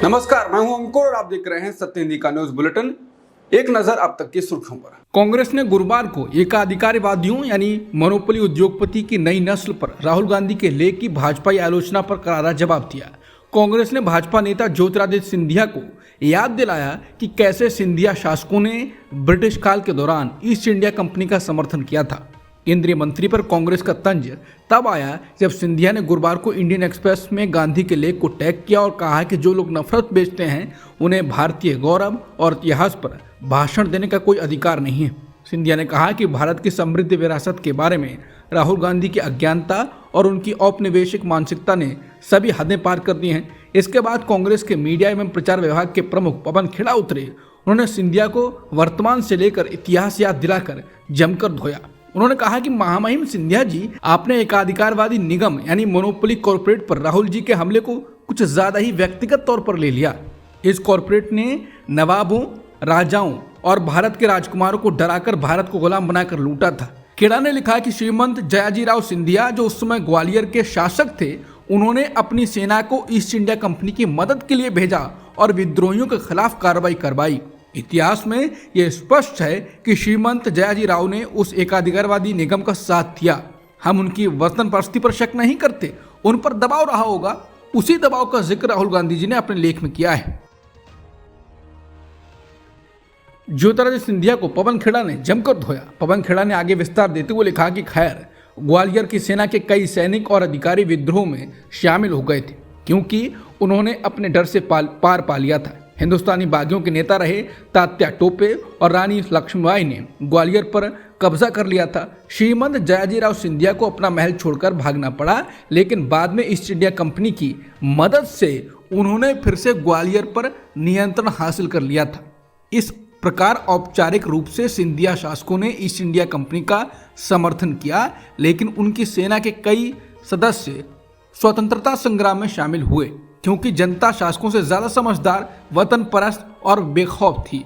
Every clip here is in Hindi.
नमस्कार, मैं हूं अंकुर और आप देख रहे हैं सत्य हिंदी का न्यूज बुलेटिन। एक नजर अब तक की सुर्खियों पर। कांग्रेस ने गुरुवार को एकाधिकारवादियों यानी मोनोपोली उद्योगपति की नई नस्ल पर राहुल गांधी के लेख की भाजपाई आलोचना पर करारा जवाब दिया। कांग्रेस ने भाजपा नेता ज्योतिरादित्य सिंधिया को याद दिलाया कि कैसे सिंधिया शासकों ने ब्रिटिश काल के दौरान ईस्ट इंडिया कंपनी का समर्थन किया था। केंद्रीय मंत्री पर कांग्रेस का तंज तब आया जब सिंधिया ने गुरुवार को इंडियन एक्सप्रेस में गांधी के लेख को टैग किया और कहा कि जो लोग नफरत बेचते हैं उन्हें भारतीय गौरव और इतिहास पर भाषण देने का कोई अधिकार नहीं है। सिंधिया ने कहा कि भारत की समृद्ध विरासत के बारे में राहुल गांधी की अज्ञानता और उनकी औपनिवेशिक मानसिकता ने सभी हदें पार कर दी हैं। इसके बाद कांग्रेस के मीडिया एवं प्रचार विभाग के प्रमुख पवन खेड़ा उतरे। उन्होंने सिंधिया को वर्तमान से लेकर इतिहास याद दिलाकर जमकर धोया। उन्होंने कहा कि महामहिम सिंधिया जी, आपने एकाधिकारवादी निगम यानी मोनोपोली कॉरपोरेट पर राहुल जी के हमले को कुछ ज्यादा ही व्यक्तिगत तौर पर ले लिया। इस कॉरपोरेट ने नवाबों, राजाओं और भारत के राजकुमारों को डराकर भारत को गुलाम बनाकर लूटा था। खेड़ा ने लिखा कि श्रीमंत जयाजीराव सिंधिया जो उस समय ग्वालियर के शासक थे, उन्होंने अपनी सेना को ईस्ट इंडिया कंपनी की मदद के लिए भेजा और विद्रोहियों के खिलाफ कार्रवाई करवाई। इतिहास में यह स्पष्ट है कि श्रीमंत जयाजीराव ने उस एकाधिकारवादी निगम का साथ दिया। हम उनकी वतन परस्ती पर शक नहीं करते, उन पर दबाव रहा होगा। उसी दबाव का जिक्र राहुल गांधी जी ने अपने लेख में किया है। ज्योतिरादित्य सिंधिया को पवन खेड़ा ने जमकर धोया। पवन खेड़ा ने आगे विस्तार देते हुए लिखा कि खैर, ग्वालियर की सेना के कई सैनिक और अधिकारी विद्रोह में शामिल हो गए थे क्योंकि उन्होंने अपने डर से पार पा लिया था। हिंदुस्तानी बागियों के नेता रहे तात्या टोपे और रानी लक्ष्मीबाई ने ग्वालियर पर कब्जा कर लिया था। श्रीमंत जयाजीराव सिंधिया को अपना महल छोड़कर भागना पड़ा, लेकिन बाद में ईस्ट इंडिया कंपनी की मदद से उन्होंने फिर से ग्वालियर पर नियंत्रण हासिल कर लिया था। इस प्रकार औपचारिक रूप से सिंधिया शासकों ने ईस्ट इंडिया कंपनी का समर्थन किया, लेकिन उनकी सेना के कई सदस्य स्वतंत्रता संग्राम में शामिल हुए क्योंकि जनता शासकों से ज्यादा समझदार, वतन परस्त और बेखौफ थी।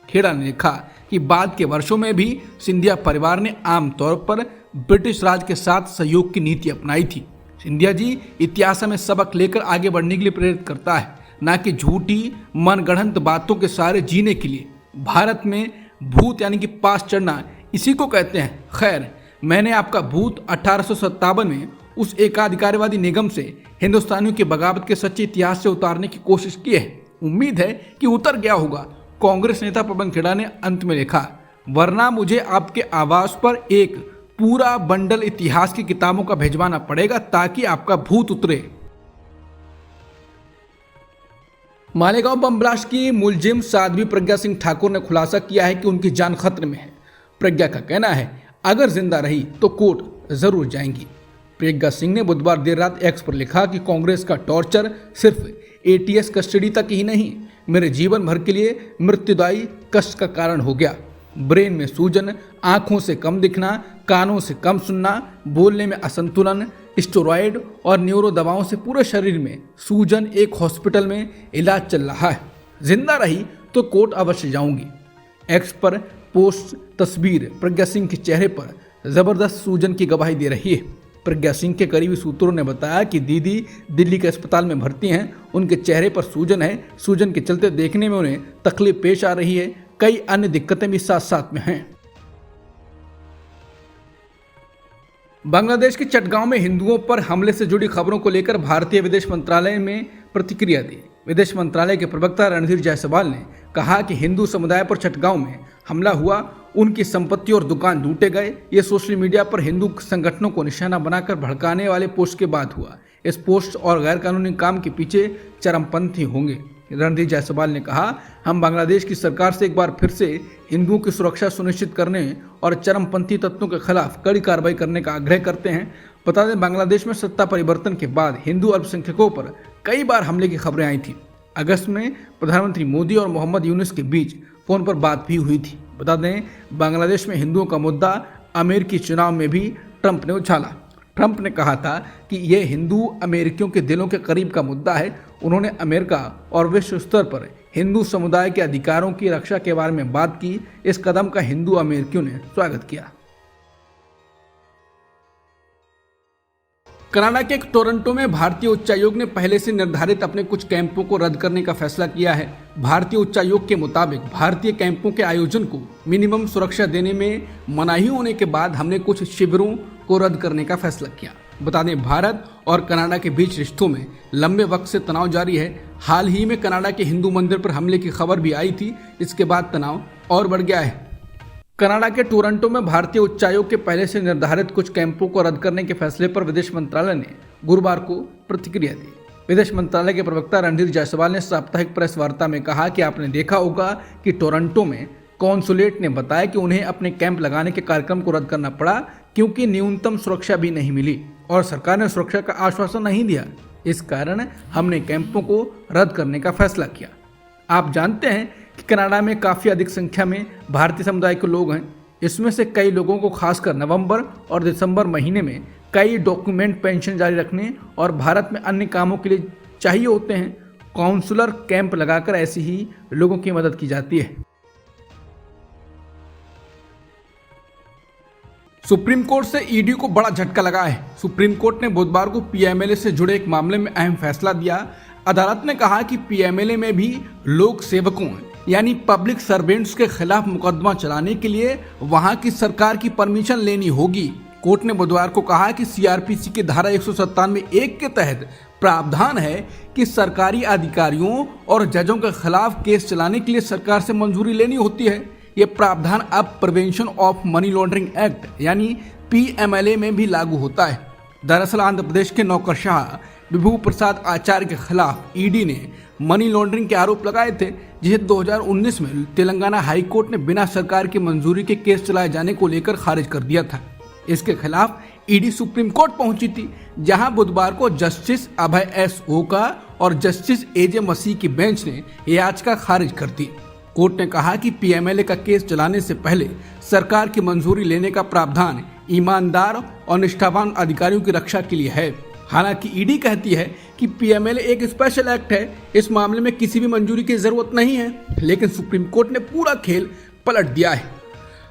खेड़ा ने लिखा कि बाद के वर्षों में भी सिंधिया परिवार ने आमतौर पर ब्रिटिश राज के साथ सहयोग की नीति अपनाई थी। सिंधिया जी इतिहास में सबक लेकर आगे बढ़ने के लिए प्रेरित करता है, न कि झूठी मनगढ़ंत बातों के सहारे जीने के लिए। भारत में भूत यानी कि पास चढ़ना इसी को कहते हैं। खैर, मैंने आपका भूत 1857 में उस एकाधिकारवादी निगम से हिंदुस्तानियों की बगावत के सच्चे इतिहास से उतारने की कोशिश की है। उम्मीद है कि उतर गया होगा। कांग्रेस नेता पवन खेड़ा ने अंत में लिखा, वरना मुझे आपके आवास पर एक पूरा बंडल इतिहास की किताबों का भिजवाना पड़ेगा ताकि आपका भूत उतरे। मालेगांव बम ब्लास्ट की मुलजिम साध्वी प्रज्ञा सिंह ठाकुर ने खुलासा किया है कि उनकी जान खतरे में है। प्रज्ञा का कहना है, अगर जिंदा रही तो कोर्ट जरूर जाएंगी। प्रज्ञा सिंह ने बुधवार देर रात एक्स पर लिखा कि कांग्रेस का टॉर्चर सिर्फ एटीएस कस्टडी तक ही नहीं, मेरे जीवन भर के लिए मृत्युदायी कष्ट का कारण हो गया। ब्रेन में सूजन, आंखों से कम दिखना, कानों से कम सुनना, बोलने में असंतुलन, स्टेरॉयड और न्यूरो दवाओं से पूरे शरीर में सूजन। एक हॉस्पिटल में इलाज चल रहा है। जिंदा रही तो कोर्ट अवश्य जाऊंगी। एक्स पर पोस्ट तस्वीर प्रज्ञा सिंह के चेहरे पर जबरदस्त सूजन की गवाही दे रही है। प्रज्ञा सिंह के करीबी सूत्रों ने बताया कि दीदी दिल्ली के अस्पताल में भर्ती हैं। उनके चेहरे पर सूजन है। सूजन के चलते देखने में उन्हें तकलीफ पेश आ रही है। कई अन्य दिक्कतें भी साथ साथ में हैं। बांग्लादेश के चटगांव में हिंदुओं पर हमले से जुड़ी खबरों को लेकर भारतीय विदेश मंत्रालय में प्रतिक्रिया दी। विदेश मंत्रालय के प्रवक्ता रणधीर जायसवाल ने कहा कि हिंदू समुदाय पर चटगांव में हमला हुआ, उनकी संपत्ति और दुकान लूटे गए। ये सोशल मीडिया पर हिंदू संगठनों को निशाना बनाकर भड़काने वाले पोस्ट के बाद हुआ। इस पोस्ट और गैरकानूनी काम के पीछे चरमपंथी होंगे। रणधीर जायसवाल ने कहा, हम बांग्लादेश की सरकार से एक बार फिर से हिंदुओं की सुरक्षा सुनिश्चित करने और चरमपंथी तत्वों के खिलाफ कड़ी कार्रवाई करने का आग्रह करते हैं। बता दें, बांग्लादेश में सत्ता परिवर्तन के बाद हिंदू अल्पसंख्यकों पर कई बार हमले की खबरें आई थी। अगस्त में प्रधानमंत्री मोदी और मोहम्मद यूनुस के बीच फोन पर बात भी हुई थी। बता दें, बांग्लादेश में हिंदुओं का मुद्दा अमेरिकी चुनाव में भी ट्रंप ने उछाला। ट्रंप ने कहा था कि यह हिंदू अमेरिकियों के दिलों के करीब का मुद्दा है। उन्होंने अमेरिका और विश्व स्तर पर हिंदू समुदाय के अधिकारों की रक्षा के बारे में बात की। इस कदम का हिंदू अमेरिकियों ने स्वागत किया। कनाडा के टोरंटो में भारतीय उच्चायोग ने पहले से निर्धारित अपने कुछ कैंपों को रद्द करने का फैसला किया है। भारतीय उच्चायोग के मुताबिक भारतीय कैंपों के आयोजन को मिनिमम सुरक्षा देने में मनाही होने के बाद हमने कुछ शिविरों को रद्द करने का फैसला किया। बता दें, भारत और कनाडा के बीच रिश्तों में लंबे वक्त से तनाव जारी है। हाल ही में कनाडा के हिंदू मंदिर पर हमले की खबर भी आई थी। इसके बाद तनाव और बढ़ गया है। कनाडा के टोरंटो में भारतीय उच्चायोग के पहले से निर्धारित कुछ कैंपों को रद्द करने के फैसले पर विदेश मंत्रालय ने गुरुवार को प्रतिक्रिया दी। विदेश मंत्रालय के प्रवक्ता रणधीर जायसवाल ने साप्ताहिक प्रेस वार्ता में कहा कि आपने देखा होगा कि टोरंटो में कॉन्सुलेट ने बताया कि उन्हें अपने कैंप लगाने के कार्यक्रम को रद्द करना पड़ा क्योंकि न्यूनतम सुरक्षा भी नहीं मिली और सरकार ने सुरक्षा का आश्वासन नहीं दिया। इस कारण हमने कैंपों को रद्द करने का फैसला किया। आप जानते हैं कि कनाडा में काफ़ी अधिक संख्या में भारतीय समुदाय के लोग हैं। इसमें से कई लोगों को खासकर नवंबर और दिसंबर महीने में कई डॉक्यूमेंट पेंशन जारी रखने और भारत में अन्य कामों के लिए चाहिए होते हैं। काउंसलर कैंप लगाकर ऐसे ही लोगों की मदद की जाती है। सुप्रीम कोर्ट से ईडी को बड़ा झटका लगा है। सुप्रीम कोर्ट ने बुधवार को पीएमएलए से जुड़े एक मामले में अहम फैसला दिया। अदालत ने कहा कि पीएमएलए में भी लोक सेवकों यानी पब्लिक सर्वेंट्स के खिलाफ मुकदमा चलाने के लिए वहां की सरकार की परमिशन लेनी होगी। कोर्ट ने बुधवार को कहा कि सीआरपीसी की धारा 197(1) के तहत प्रावधान है कि सरकारी अधिकारियों और जजों के खिलाफ केस चलाने के लिए सरकार से मंजूरी लेनी होती है। ये प्रावधान अब prevention of money laundering act यानी पीएमएलए में भी लागू होता है। दरअसल आंध्र प्रदेश के नौकरशाह विभू प्रसाद आचार्य के खिलाफ ईडी ने मनी लॉन्ड्रिंग के आरोप लगाए थे, जिसे 2019 में तेलंगाना हाई कोर्ट ने बिना सरकार की मंजूरी के केस चलाए जाने को लेकर खारिज कर दिया था। इसके खिलाफ ईडी सुप्रीम कोर्ट पहुंची थी, जहां बुधवार को जस्टिस अभय एस ओका और जस्टिस एजे मसीह की बेंच ने याचिका खारिज कर दी। कोर्ट ने कहा कि पीएमएलए का केस चलाने से पहले सरकार की मंजूरी लेने का प्रावधान ईमानदार और निष्ठावान अधिकारियों की रक्षा के लिए है। हालांकि ईडी कहती है कि पीएमएलए एक स्पेशल एक्ट है, इस मामले में किसी भी मंजूरी की जरूरत नहीं है, लेकिन सुप्रीम कोर्ट ने पूरा खेल पलट दिया है।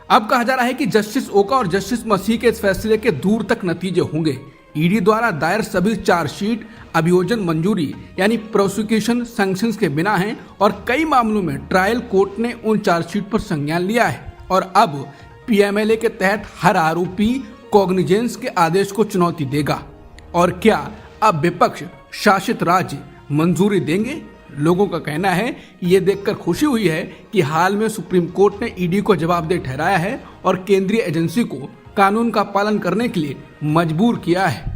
अब कहा जा रहा है कि जस्टिस ओका और जस्टिस मसीह के इस फैसले के दूर तक नतीजे होंगे। ईडी द्वारा दायर सभी चार्जशीट अभियोजन मंजूरी यानी प्रोसिक्यूशन सैंक्शंस के बिना हैं और कई मामलों में ट्रायल कोर्ट ने उन चार्जशीट पर संज्ञान लिया है और अब पीएमएलए के तहत हर आरोपी कॉग्निजेंस के आदेश को चुनौती देगा। और क्या अब विपक्ष शासित राज्य मंजूरी देंगे? लोगों का कहना है कि ये देखकर खुशी हुई है कि हाल में सुप्रीम कोर्ट ने ईडी को जवाबदेह ठहराया है और केंद्रीय एजेंसी को कानून का पालन करने के लिए मजबूर किया है।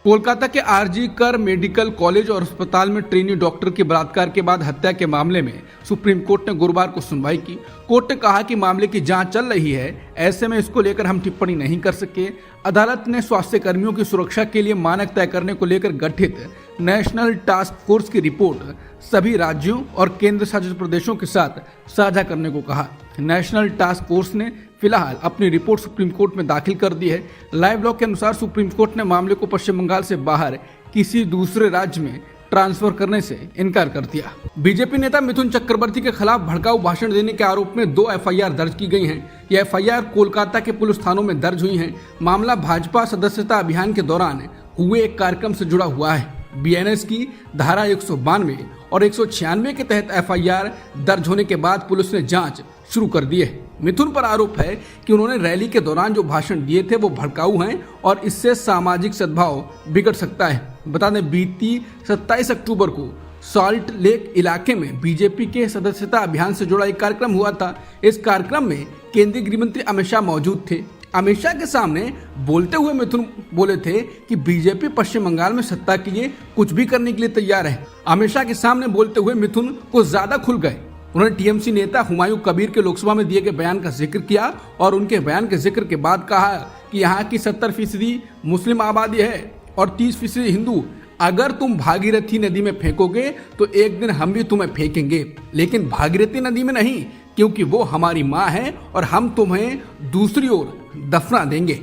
कोलकाता के आरजी कर मेडिकल कॉलेज और अस्पताल में ट्रेनी डॉक्टर के बलात्कार के बाद हत्या के मामले में सुप्रीम कोर्ट ने गुरुवार को सुनवाई की। कोर्ट ने कहा कि मामले की जांच चल रही है, ऐसे में इसको लेकर हम टिप्पणी नहीं कर सके। अदालत ने स्वास्थ्य कर्मियों की सुरक्षा के लिए मानक तय करने को लेकर गठित नेशनल टास्क फोर्स की रिपोर्ट सभी राज्यों और केंद्र शासित प्रदेशों के साथ साझा करने को कहा। नेशनल टास्क फोर्स ने फिलहाल अपनी रिपोर्ट सुप्रीम कोर्ट में दाखिल कर दी है। लाइव लॉ के अनुसार सुप्रीम कोर्ट ने मामले को पश्चिम बंगाल से बाहर किसी दूसरे राज्य में ट्रांसफर करने से इनकार कर दिया। बीजेपी नेता मिथुन चक्रवर्ती के खिलाफ भड़काऊ भाषण देने के आरोप में 2 एफआईआर दर्ज की गई हैं। ये एफआईआर कोलकाता के पुलिस थानों में दर्ज हुई हैं। मामला भाजपा सदस्यता अभियान के दौरान हुए एक कार्यक्रम से जुड़ा हुआ है। बीएनएस की धारा 192 और 196 के तहत एफआईआर दर्ज होने के बाद पुलिस ने जांच शुरू कर दी है। मिथुन पर आरोप है कि उन्होंने रैली के दौरान जो भाषण दिए थे वो भड़काऊ हैं और इससे सामाजिक सद्भाव बिगड़ सकता है। बता दें, बीती 27 अक्टूबर को सॉल्ट लेक इलाके में बीजेपी के सदस्यता अभियान से जुड़ा एक कार्यक्रम हुआ था। इस कार्यक्रम में केंद्रीय गृह मंत्री अमित शाह मौजूद थे। अमित शाह के सामने बोलते हुए मिथुन बोले थे कि बीजेपी पश्चिम बंगाल में सत्ता के लिए कुछ भी करने के लिए तैयार है। अमित शाह के सामने बोलते हुए मिथुन कुछ ज्यादा खुल गए। उन्होंने टीएमसी नेता हुमायूं कबीर के लोकसभा में दिए गए बयान का जिक्र किया और उनके बयान के जिक्र के बाद कहा कि यहाँ की 70% मुस्लिम आबादी है और 30% हिंदू। अगर तुम भागीरथी नदी में फेंकोगे तो एक दिन हम भी तुम्हें फेंकेंगे, लेकिन भागीरथी नदी में नहीं, क्योंकि वो हमारी माँ है और हम तुम्हें दूसरी ओर दफना देंगे।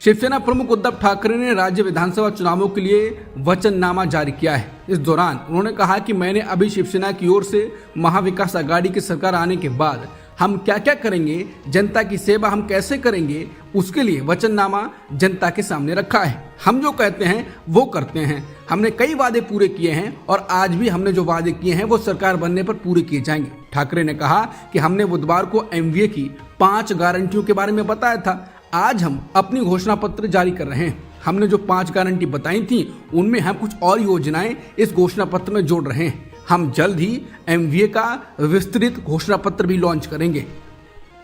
शिवसेना प्रमुख उद्धव ठाकरे ने राज्य विधानसभा चुनावों के लिए वचननामा जारी किया है। इस दौरान उन्होंने कहा कि मैंने अभी शिवसेना की ओर से महाविकास आघाड़ी की सरकार आने के बाद हम क्या क्या करेंगे, जनता की सेवा हम कैसे करेंगे, उसके लिए वचननामा जनता के सामने रखा है। हम जो कहते हैं वो करते हैं। हमने कई वादे पूरे किए हैं और आज भी हमने जो वादे किए हैं वो सरकार बनने पर पूरे किए जाएंगे। ठाकरे ने कहा कि हमने बुधवार को MVA की 5 गारंटियों के बारे में बताया था। आज हम अपनी घोषणा पत्र जारी कर रहे हैं। हमने जो 5 गारंटी बताई थी उनमें हम कुछ और योजनाएं इस घोषणा पत्र में जोड़ रहे हैं। हम जल्द ही MVA का विस्तृत घोषणा पत्र भी लॉन्च करेंगे।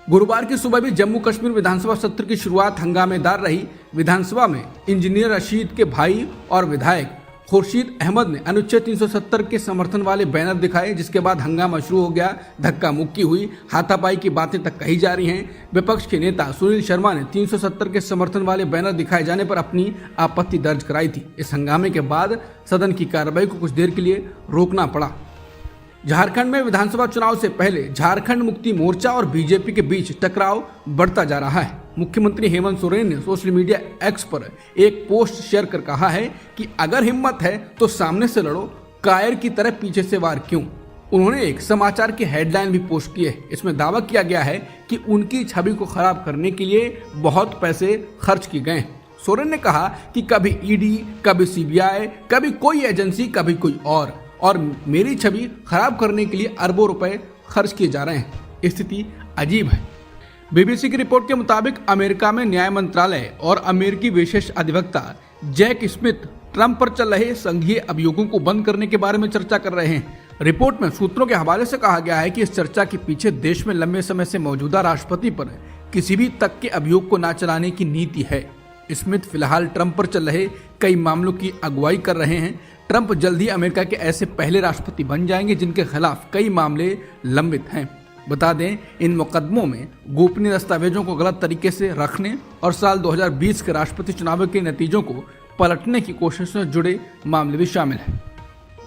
गुरुवार की सुबह भी जम्मू कश्मीर विधानसभा सत्र की शुरुआत हंगामेदार रही। विधानसभा में इंजीनियर रशीद के भाई और विधायक खुर्शीद अहमद ने अनुच्छेद 370 के समर्थन वाले बैनर दिखाए, जिसके बाद हंगामा शुरू हो गया। धक्का मुक्की हुई, हाथापाई की बातें तक कही जा रही हैं। विपक्ष के नेता सुनील शर्मा ने 370 के समर्थन वाले बैनर दिखाए जाने पर अपनी आपत्ति दर्ज कराई थी। इस हंगामे के बाद सदन की कार्रवाई को कुछ देर के लिए रोकना पड़ा। झारखंड में विधानसभा चुनाव से पहले झारखंड मुक्ति मोर्चा और बीजेपी के बीच टकराव बढ़ता जा रहा है। मुख्यमंत्री हेमंत सोरेन ने सोशल मीडिया एक्स पर एक पोस्ट शेयर कर कहा है कि अगर हिम्मत है तो सामने से लड़ो, कायर की तरह पीछे से वार क्यों। उन्होंने एक समाचार की हेडलाइन भी पोस्ट की है। इसमें दावा किया गया है कि उनकी छवि को खराब करने के लिए बहुत पैसे खर्च किए गए। सोरेन ने कहा कि कभी ईडी, कभी CBI, कभी कोई एजेंसी, कभी कोई और मेरी छवि खराब करने के लिए अरबों रुपए खर्च किए जा रहे हैं। स्थिति अजीब है। BBC की रिपोर्ट के मुताबिक अमेरिका में न्याय मंत्रालय और अमेरिकी विशेष अधिवक्ता जैक स्मिथ ट्रंप पर चल रहे संघीय अभियोगों को बंद करने के बारे में चर्चा कर रहे हैं। रिपोर्ट में सूत्रों के हवाले से कहा गया है कि इस चर्चा के पीछे देश में लंबे समय से मौजूदा राष्ट्रपति पर किसी भी तक के अभियोग को न चलाने की नीति है। स्मिथ फिलहाल ट्रंप पर चल रहे कई मामलों की अगुवाई कर रहे हैं। ट्रंप जल्द ही अमेरिका के ऐसे पहले राष्ट्रपति बन जाएंगे जिनके खिलाफ कई मामले लंबित हैं। बता दें, इन मुकदमों में गोपनीय दस्तावेजों को गलत तरीके से रखने और साल 2020 के राष्ट्रपति चुनाव के नतीजों को पलटने की कोशिश से जुड़े मामले भी शामिल हैं।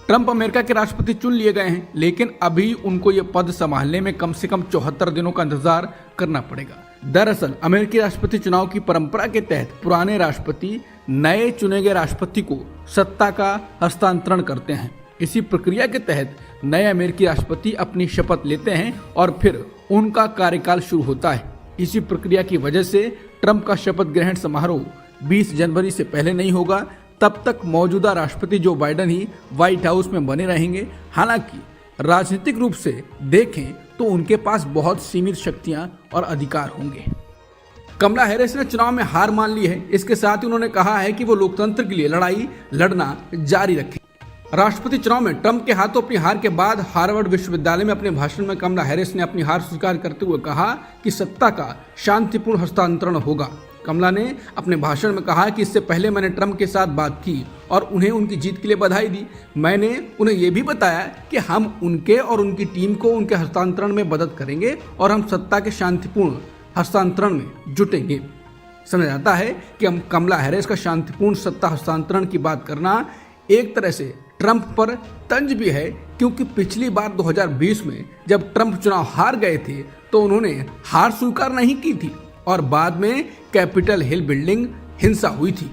ट्रंप अमेरिका के राष्ट्रपति चुन लिए गए हैं, लेकिन अभी उनको ये पद संभालने में कम से कम 74 दिनों का इंतजार करना पड़ेगा। दरअसल अमेरिकी राष्ट्रपति चुनाव की परंपरा के तहत पुराने राष्ट्रपति नए चुने गए राष्ट्रपति को सत्ता का हस्तांतरण करते हैं। इसी प्रक्रिया के तहत नए अमेरिकी राष्ट्रपति अपनी शपथ लेते हैं और फिर उनका कार्यकाल शुरू होता है। इसी प्रक्रिया की वजह से ट्रंप का शपथ ग्रहण समारोह 20 जनवरी से पहले नहीं होगा। तब तक मौजूदा राष्ट्रपति जो बाइडेन ही व्हाइट हाउस में बने रहेंगे। हालांकि राजनीतिक रूप से देखें तो उनके पास बहुत सीमित शक्तियां और अधिकार होंगे। कमला हैरिस ने चुनाव में हार मान ली है। इसके साथ ही उन्होंने कहा है कि वो लोकतंत्र के लिए लड़ाई लड़ना जारी रखें। राष्ट्रपति चुनाव में ट्रंप के हाथों अपनी हार के बाद हार्वर्ड विश्वविद्यालय में अपने भाषण में कमला हैरिस ने अपनी हार स्वीकार करते हुए कहा कि सत्ता का शांतिपूर्ण हस्तांतरण होगा। कमला ने अपने भाषण में कहा कि इससे पहले मैंने ट्रंप के साथ बात की और उन्हें उनकी जीत के लिए बधाई दी। मैंने उन्हें यह भी बताया कि हम उनके और उनकी टीम को उनके हस्तांतरण में मदद करेंगे और हम सत्ता के शांतिपूर्ण हस्तांतरण में जुटेंगे। समझा जाता है कि हम कमला हैरिस का शांतिपूर्ण सत्ता हस्तांतरण की बात करना एक तरह से ट्रंप पर तंज भी है, क्योंकि पिछली बार 2020 में जब ट्रंप चुनाव हार गए थे तो उन्होंने हार स्वीकार नहीं की थी और बाद में कैपिटल हिल बिल्डिंग हिंसा हुई थी।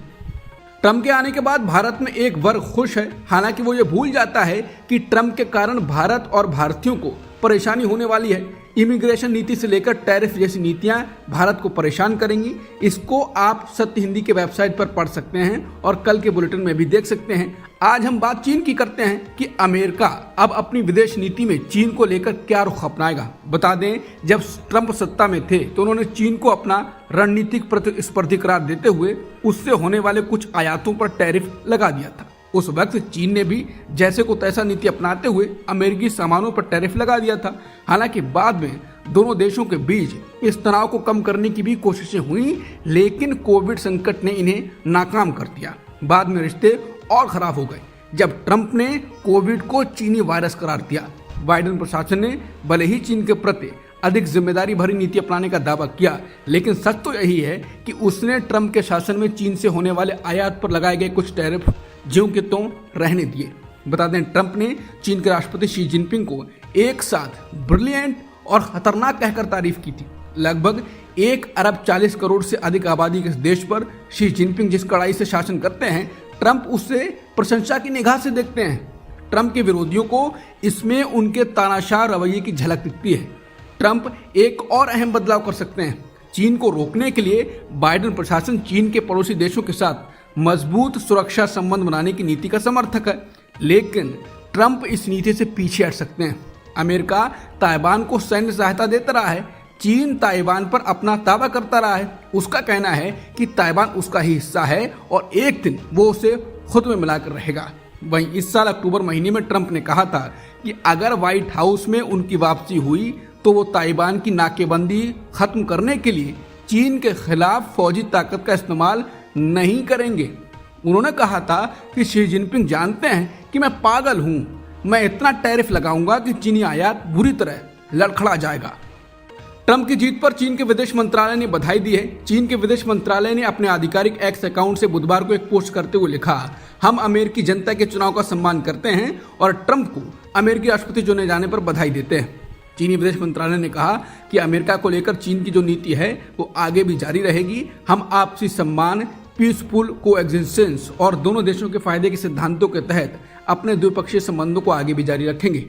ट्रंप के आने के बाद भारत में एक वर्ग खुश है। हालांकि वो ये भूल जाता है कि ट्रंप के कारण भारत और भारतीयों को परेशानी होने वाली है। इमिग्रेशन नीति से लेकर टैरिफ जैसी नीतियां भारत को परेशान करेंगी। इसको आप सत्य हिंदी के वेबसाइट पर पढ़ सकते हैं और कल के बुलेटिन में भी देख सकते हैं। आज हम बात चीन की करते हैं कि अमेरिका अब अपनी विदेश नीति में चीन को लेकर क्या रुख अपनाएगा। बता दें, जब ट्रंप सत्ता में थे तो उन्होंने चीन को अपना रणनीतिक प्रतिस्पर्धी करार देते हुए उससे होने वाले कुछ आयातों पर टैरिफ लगा दिया था। उस वक्त चीन ने भी जैसे को तैसा नीति अपनाते हुए अमेरिकी सामानों पर टैरिफ लगा दिया था। हालांकि बाद में दोनों देशों के बीच इस तनाव को कम करने की भी कोशिशें हुई, लेकिन कोविड संकट ने इन्हें नाकाम कर दिया। बाद में रिश्ते और खराब हो गए जब ट्रंप ने कोविड को चीनी वायरस करार दिया। बाइडेन प्रशासन ने भले ही चीन के प्रति अधिक जिम्मेदारी भरी नीति अपनाने का दावा किया, लेकिन सच तो यही है कि उसने ट्रंप के शासन में चीन से होने वाले आयात पर लगाए गए कुछ टैरिफ ज्यों के त्यों रहने दिए। बता दें, ट्रंप ने चीन के राष्ट्रपति शी जिनपिंग को एक साथ ब्रिलियंट और खतरनाक कहकर तारीफ की थी। लगभग 1 अरब 40 करोड़ से अधिक आबादी के इस देश पर शी जिनपिंग जिस कड़ाई से शासन करते हैं, ट्रंप उससे प्रशंसा की निगाह से देखते हैं। ट्रंप के विरोधियों को इसमें उनके तानाशाह रवैये की झलक दिखती है। ट्रंप एक और अहम बदलाव कर सकते हैं। चीन को रोकने के लिए बाइडेन प्रशासन चीन के पड़ोसी देशों के साथ मजबूत सुरक्षा संबंध बनाने की नीति का समर्थक है, लेकिन ट्रंप इस नीति से पीछे हट सकते हैं। अमेरिका ताइवान को सैन्य सहायता देता रहा है, चीन ताइवान पर अपना दावा करता रहा है। उसका कहना है कि ताइवान उसका ही हिस्सा है और एक दिन वो उसे खुद में मिलाकर रहेगा। वहीं इस साल अक्टूबर महीने में ट्रंप ने कहा था कि अगर व्हाइट हाउस में उनकी वापसी हुई तो वो ताइवान की नाकेबंदी खत्म करने के लिए चीन के खिलाफ फौजी ताकत का इस्तेमाल नहीं करेंगे। उन्होंने कहा था कि शी जिनपिंग जानते हैं कि मैं पागल हूं, मैं इतना टैरिफ लगाऊंगा कि चीनी आयात बुरी तरह लड़खड़ा जाएगा। ट्रंप की जीत पर चीन के विदेश मंत्रालय ने बधाई दी है। चीन के विदेश मंत्रालय ने अपने आधिकारिक एक्स अकाउंट से बुधवार को एक पोस्ट करते हुए लिखा, हम अमेरिकी जनता के चुनाव का सम्मान करते हैं और ट्रंप को अमेरिकी राष्ट्रपति चुने जाने पर बधाई देते हैं। चीनी विदेश मंत्रालय ने कहा कि अमेरिका को लेकर चीन की जो नीति है वो आगे भी जारी रहेगी। हम आपसी सम्मान, पीसफुल कोएग्जिस्टेंस और दोनों देशों के फायदे के सिद्धांतों के तहत अपने द्विपक्षीय संबंधों को आगे भी जारी रखेंगे।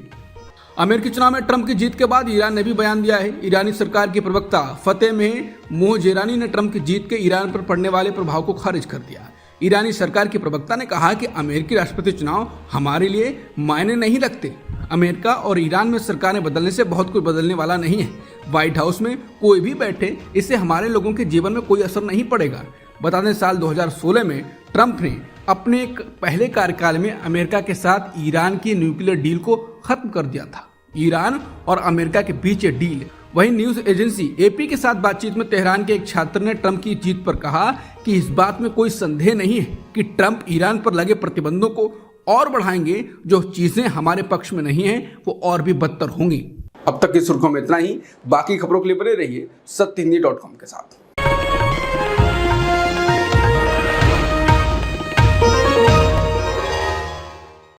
अमेरिकी चुनाव में ट्रंप की जीत के बाद ईरान ने भी बयान दिया है। ईरानी सरकार की प्रवक्ता फतेह में मोहजेरानी ने ट्रंप की जीत के ईरान पर पड़ने वाले प्रभाव को खारिज कर दिया। ईरानी सरकार की प्रवक्ता ने कहा कि अमेरिकी राष्ट्रपति चुनाव हमारे लिए मायने नहीं रखते। अमेरिका और ईरान में सरकारें बदलने से बहुत कुछ बदलने वाला नहीं है। व्हाइट हाउस में कोई भी बैठे, इससे हमारे लोगों के जीवन में कोई असर नहीं पड़ेगा। बता दें, साल 2016 में ट्रंप ने अपने पहले कार्यकाल में अमेरिका के साथ ईरान की न्यूक्लियर डील को खत्म कर दिया था। ईरान और अमेरिका के बीच ये डील। वहीं न्यूज एजेंसी एपी के साथ बातचीत में तेहरान के एक छात्र ने ट्रंप की जीत पर कहा कि इस बात में कोई संदेह नहीं है कि ट्रंप ईरान पर लगे प्रतिबंधों को और बढ़ाएंगे। जो चीजें हमारे पक्ष में नहीं है वो और भी बदतर होंगी। अब तक की सुर्खियों में इतना ही। बाकी खबरों के लिए बने रहिए सत्यहिंदी.com के साथ।